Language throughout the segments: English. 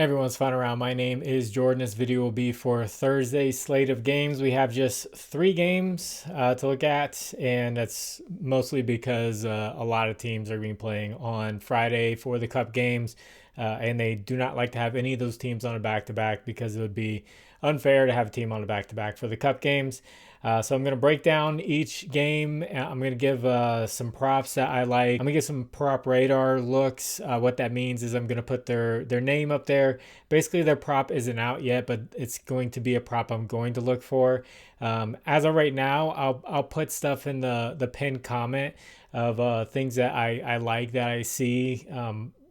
Everyone's fun around. My name is Jordan. This video will be for Thursday's slate of games. We have just 3 games to look at, and that's mostly because a lot of teams are being playing on Friday for the Cup games, and they do not like to have any of those teams on a back-to-back because it would be unfair to have a team on a back-to-back for the Cup games. So I'm going to break down each game. I'm going to give some props that I like. I'm going to get some prop radar looks. What that means is I'm going to put their name up there. Basically, their prop isn't out yet, but it's going to be a prop I'm going to look for. As of right now, I'll put stuff in the pinned comment of things that I like that I see.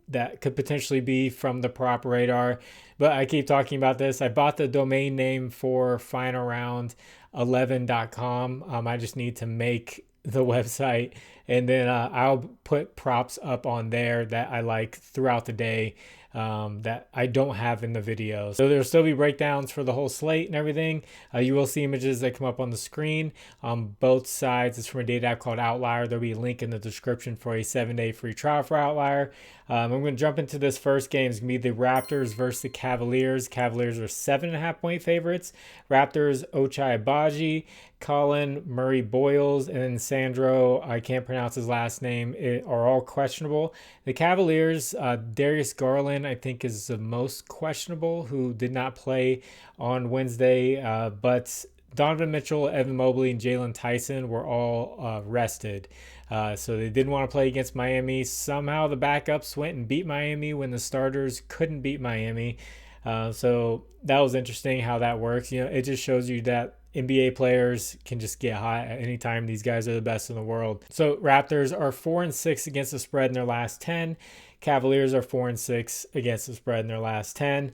That could potentially be from the prop radar. But I keep talking about this. I bought the domain name for finalaround11.com. I just need to make the website, and then I'll put props up on there that I like throughout the day that I don't have in the video. So there'll still be breakdowns for the whole slate and everything. You will see images that come up on the screen on both sides. It's from a data app called Outlier. There'll be a link in the description for a 7-day free trial for Outlier. I'm going to jump into this first game. It's going to be the Raptors versus the Cavaliers. Cavaliers are 7.5-point favorites. Raptors, Ochai Agbaji, Colin Murray Boyles, and then Sandro, I can't pronounce his last name, are all questionable. The Cavaliers, Darius Garland, I think, is the most questionable, who did not play on Wednesday, but Donovan Mitchell, Evan Mobley, and Jalen Tyson were all rested. So they didn't want to play against Miami. Somehow the backups went and beat Miami when the starters couldn't beat Miami. So that was interesting how that works. You know, it just shows you that NBA players can just get hot at any time. These guys are the best in the world. So Raptors are 4-6 against the spread in their last 10. Cavaliers are 4-6 against the spread in their last 10.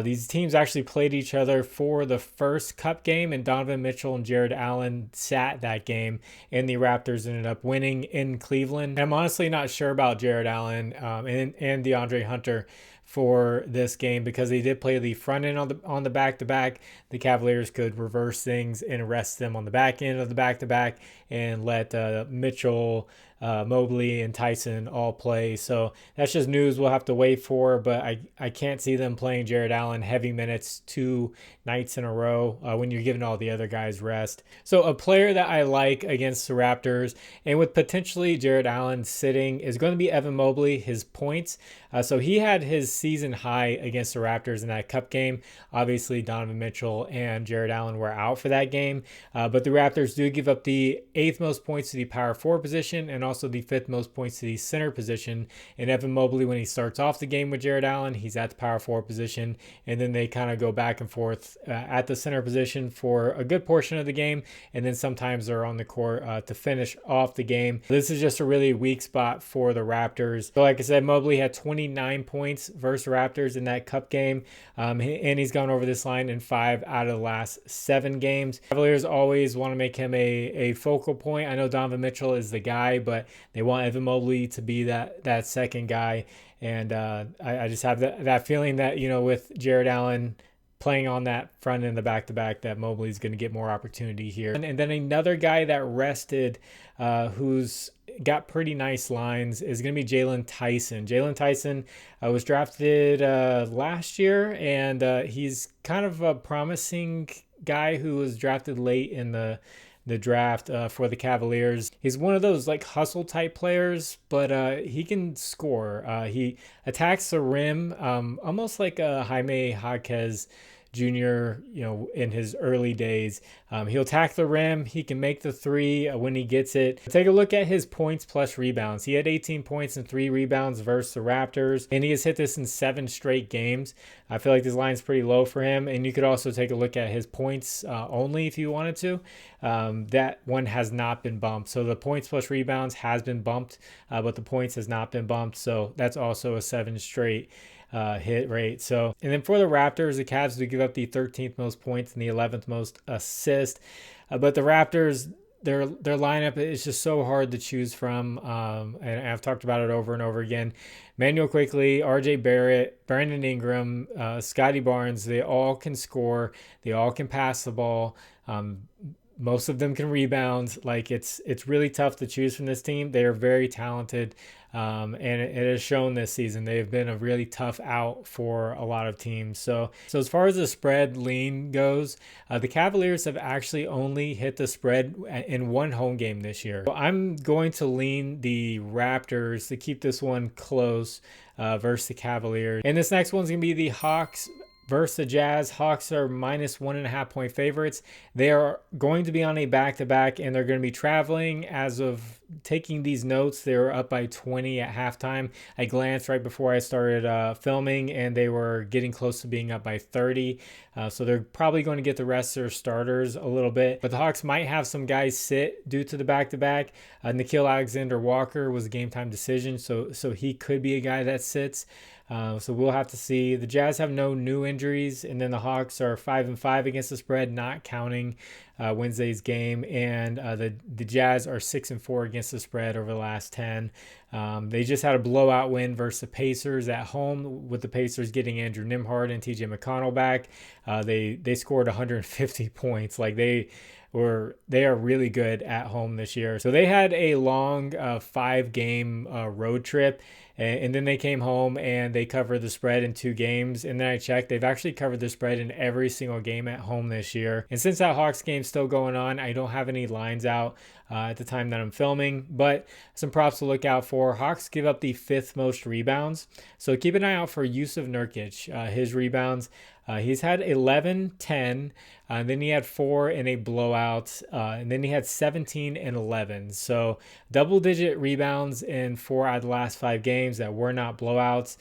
These teams actually played each other for the first Cup game, and Donovan Mitchell and Jared Allen sat that game, and the Raptors ended up winning in Cleveland. And I'm honestly not sure about Jared Allen and DeAndre Hunter for this game because they did play the front end on the back-to-back. The Cavaliers could reverse things and rest them on the back end of the back-to-back and let Mitchell, Mobley, and Tyson all play. So that's just news we'll have to wait for, but I can't see them playing Jared Allen heavy minutes 2 nights in a row when you're giving all the other guys rest. So a player that I like against the Raptors, and with potentially Jared Allen sitting, is going to be Evan Mobley, his points. So he had his season high against the Raptors in that Cup game. Obviously, Donovan Mitchell and Jared Allen were out for that game, but the Raptors do give up the 8th most points to the power forward position and also the 5th most points to the center position. And Evan Mobley, when he starts off the game with Jared Allen, he's at the power forward position, and then they kind of go back and forth at the center position for a good portion of the game, and then sometimes they're on the court to finish off the game. This is just a really weak spot for the Raptors. So like I said, Mobley had 29 points versus Raptors in that Cup game, and he's gone over this line in 5 out of the last 7 games. Cavaliers always want to make him a focal point. I know Donovan Mitchell is the guy, but they want Evan Mobley to be that second guy, and I just have that feeling that, you know, with Jared Allen playing on that front end of the back-to-back, that Mobley's going to get more opportunity here. And then another guy that rested, who's got pretty nice lines, is going to be Jalen Tyson. Jalen Tyson was drafted last year, and he's kind of a promising guy who was drafted late in the draft for the Cavaliers. He's one of those like hustle type players, but he can score. He attacks the rim almost like a Jaime Jaquez Jr., you know, in his early days. He'll attack the rim. He can make the 3 when he gets it. Take a look at his points plus rebounds. He had 18 points and 3 rebounds versus the Raptors, and he has hit this in 7 straight games. I feel like this line's pretty low for him, and you could also take a look at his points only if you wanted to. That one has not been bumped. So the points plus rebounds has been bumped, but the points has not been bumped. So that's also a 7 straight hit rate. So, and then for the Raptors, the Cavs do give up the 13th most points and the 11th most assists, but the Raptors, their lineup is just so hard to choose from, and I've talked about it over and over again. Manuel Quickley, RJ Barrett, Brandon Ingram, Scotty Barnes, they all can score, they all can pass the ball. most of them can rebound. Like it's really tough to choose from this team. They are very talented, and it has shown this season. They have been a really tough out for a lot of teams. So as far as the spread lean goes, the Cavaliers have actually only hit the spread in one home game this year. So I'm going to lean the Raptors to keep this one close versus the Cavaliers. And this next one's gonna be the Hawks versus the Jazz. Hawks are -1.5 point favorites. They are going to be on a back-to-back, and they're going to be traveling. As of taking these notes, they were up by 20 at halftime. I glanced right before I started filming, and they were getting close to being up by 30. So they're probably going to get the rest of their starters a little bit. But the Hawks might have some guys sit due to the back-to-back. Nickeil Alexander-Walker was a game-time decision, so he could be a guy that sits. So we'll have to see. The Jazz have no new injuries, and then the Hawks are 5-5 against the spread, not counting Wednesday's game, and the Jazz are 6-4 against the spread over the last 10. They just had a blowout win versus the Pacers at home, with the Pacers getting Andrew Nembhard and TJ McConnell back. They scored 150 points. Like they are really good at home this year. So they had a long 5-game road trip. And then they came home and they covered the spread in 2 games. And then I checked, they've actually covered the spread in every single game at home this year. And since that Hawks game's still going on, I don't have any lines out at the time that I'm filming. But some props to look out for. Hawks give up the 5th most rebounds. So keep an eye out for Jusuf Nurkic, his rebounds. He's had 11, 10, then he had 4 in a blowout, and then he had 17 and 11. So double-digit rebounds in 4 out of the last 5 games that were not blowouts.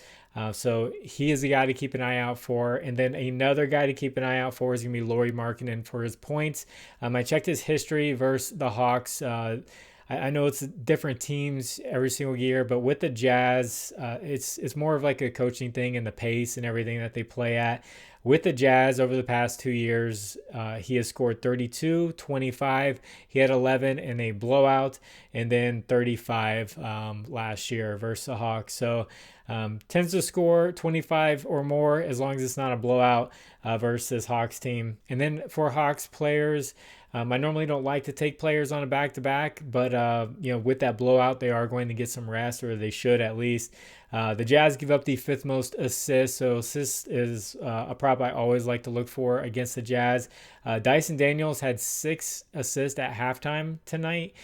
So he is a guy to keep an eye out for. And then another guy to keep an eye out for is going to be Lauri Markkanen for his points. I checked his history versus the Hawks. I know it's different teams every single year, but with the Jazz, it's more of like a coaching thing and the pace and everything that they play at. With the Jazz over the past 2 years, he has scored 32, 25. He had 11 in a blowout, and then 35 last year versus the Hawks. So tends to score 25 or more as long as it's not a blowout versus Hawks team. And then for Hawks players, I normally don't like to take players on a back-to-back, but with that blowout, they are going to get some rest, or they should at least. The Jazz give up the 5th most assists, so assists is a prop I always like to look for against the Jazz. Dyson Daniels had 6 assists at halftime tonight.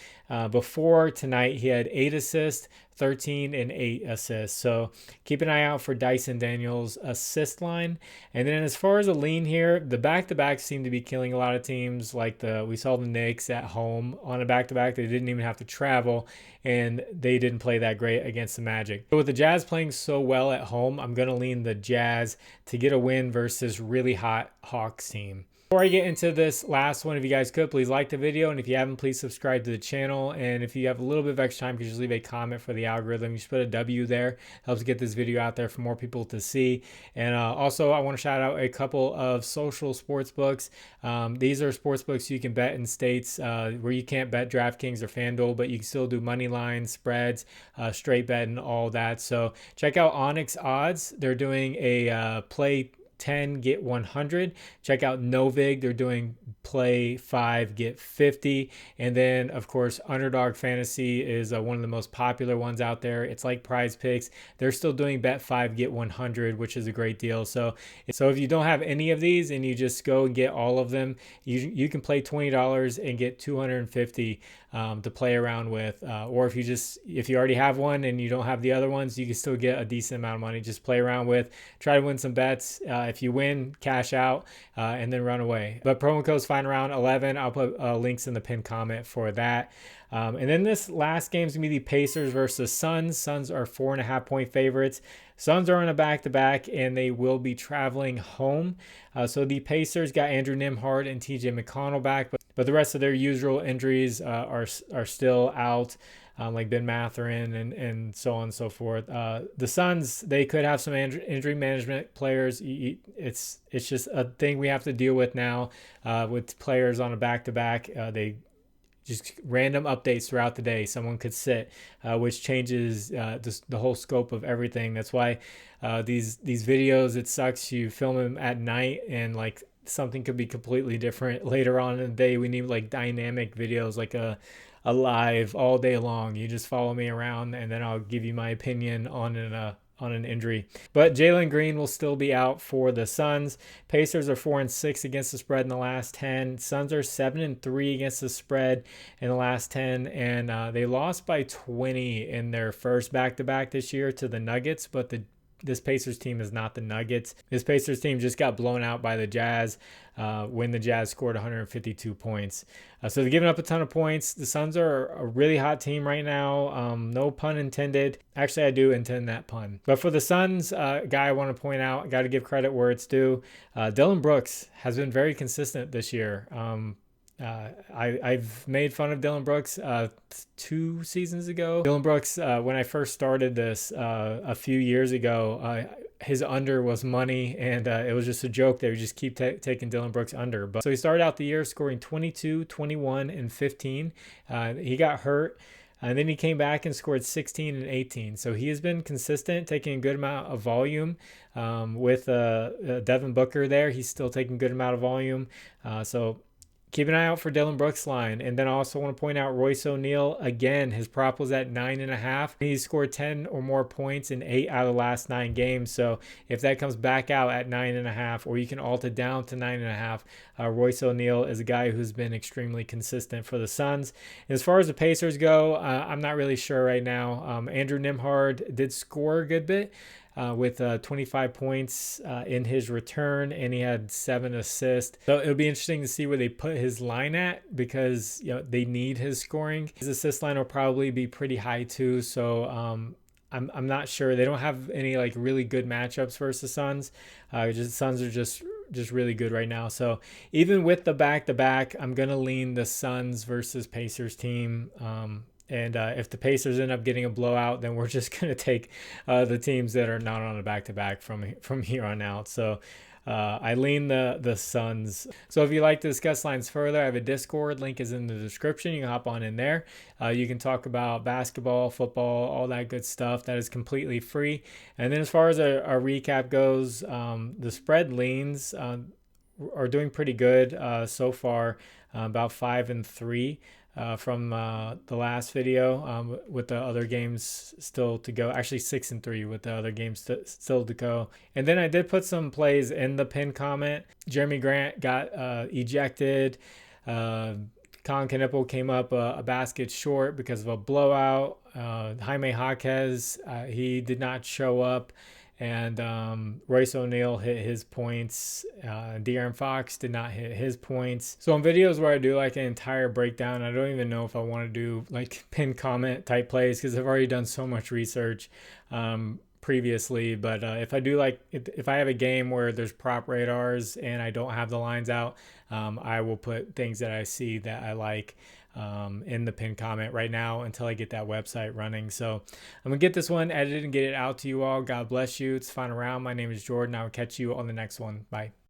Before tonight, he had 8 assists, 13 and 8 assists. So keep an eye out for Dyson Daniels' assist line. And then as far as a lean here, the back-to-backs seem to be killing a lot of teams. Like we saw the Knicks at home on a back-to-back. They didn't even have to travel, and they didn't play that great against the Magic. But with the Jazz playing so well at home, I'm going to lean the Jazz to get a win versus really hot Hawks team. Before I get into this last one, if you guys could, please like the video. And if you haven't, please subscribe to the channel. And if you have a little bit of extra time, could you just leave a comment for the algorithm? You should put a W there. Helps get this video out there for more people to see. And also, I want to shout out a couple of social sports books. These are sports books you can bet in states where you can't bet DraftKings or FanDuel, but you can still do money lines, spreads, straight bet, and all that. So check out Onyx Odds. They're doing a play 10 get 100. Check out Novig. They're doing play 5 get 50. And then of course Underdog Fantasy is one of the most popular ones out there. It's like PrizePicks. They're still doing bet 5 get 100, which is a great deal. So if you don't have any of these and you just go and get all of them, you can play $20 and get 250 to play around with, or if you already have one and you don't have the other ones, you can still get a decent amount of money. Just play around with, try to win some bets. If you win, cash out and then run away. But promo code's FINDAROUND11. I'll put links in the pinned comment for that. And then this last game is going to be the Pacers versus Suns. Suns are 4.5 point favorites. Suns are on a back-to-back, and they will be traveling home. So the Pacers got Andrew Nembhard and TJ McConnell back, but the rest of their usual injuries are still out, like Ben Mathurin and so on and so forth. The Suns, they could have some injury management players. It's just a thing we have to deal with now with players on a back-to-back. They just random updates throughout the day. Someone could sit, which changes the whole scope of everything. That's why these videos, it sucks. You film them at night and like something could be completely different later on in the day. We need like dynamic videos, like a live all day long. You just follow me around, and then I'll give you my opinion on an injury. But Jalen Green will still be out for the Suns. Pacers are 4-6 against the spread in the last 10. Suns are 7-3 against the spread in the last 10, and they lost by 20 in their first back-to-back this year to the Nuggets, but this Pacers team is not the Nuggets. This Pacers team just got blown out by the Jazz when the Jazz scored 152 points. So they're giving up a ton of points. The Suns are a really hot team right now. No pun intended. Actually, I do intend that pun. But for the Suns, guy I want to point out, got to give credit where it's due. Dillon Brooks has been very consistent this year. I've made fun of Dillon Brooks 2 seasons ago. Dillon Brooks, when I first started this a few years ago, his under was money, and it was just a joke. They would just keep taking Dillon Brooks under. But so he started out the year scoring 22, 21, and 15. He got hurt. And then he came back and scored 16 and 18. So he has been consistent, taking a good amount of volume. With Devin Booker there, he's still taking a good amount of volume. So keep an eye out for Dillon Brooks' line. And then I also want to point out Royce O'Neal. Again, his prop was at 9.5. He's scored 10 or more points in 8 out of the last 9 games. So if that comes back out at 9.5, or you can alt it down to 9.5, Royce O'Neal is a guy who's been extremely consistent for the Suns. As far as the Pacers go, I'm not really sure right now. Andrew Nembhard did score a good bit. With 25 points in his return, and he had 7 assists. So it'll be interesting to see where they put his line at, because they need his scoring. His assist line will probably be pretty high too. So I'm not sure. They don't have any like really good matchups versus the Suns. Suns are just really good right now. So even with the back-to-back, I'm gonna lean the Suns versus Pacers team. And if the Pacers end up getting a blowout, then we're just going to take the teams that are not on a back-to-back from here on out. So I lean the Suns. So if you'd like to discuss lines further, I have a Discord. Link is in the description. You can hop on in there. You can talk about basketball, football, all that good stuff. That is completely free. And then as far as our recap goes, the spread leans are doing pretty good so far, about 5-3. From the last video, with the other games still to go. Actually 6-3 with the other games still to go. And then I did put some plays in the pinned comment. Jeremy Grant got ejected. Colin Knippel came up a basket short because of a blowout. Jaime Jaquez, he did not show up. And Royce O'Neal hit his points. De'Aaron Fox did not hit his points. So on videos where I do like an entire breakdown, I don't even know if I want to do like pinned comment type plays, because I've already done so much research previously. But if I do if I have a game where there's prop radars and I don't have the lines out, I will put things that I see that I like in the pinned comment right now until I get that website running. So I'm gonna get this one edited and get it out to you all. God bless you. It's final round. My name is Jordan. I will catch you on the next one. Bye.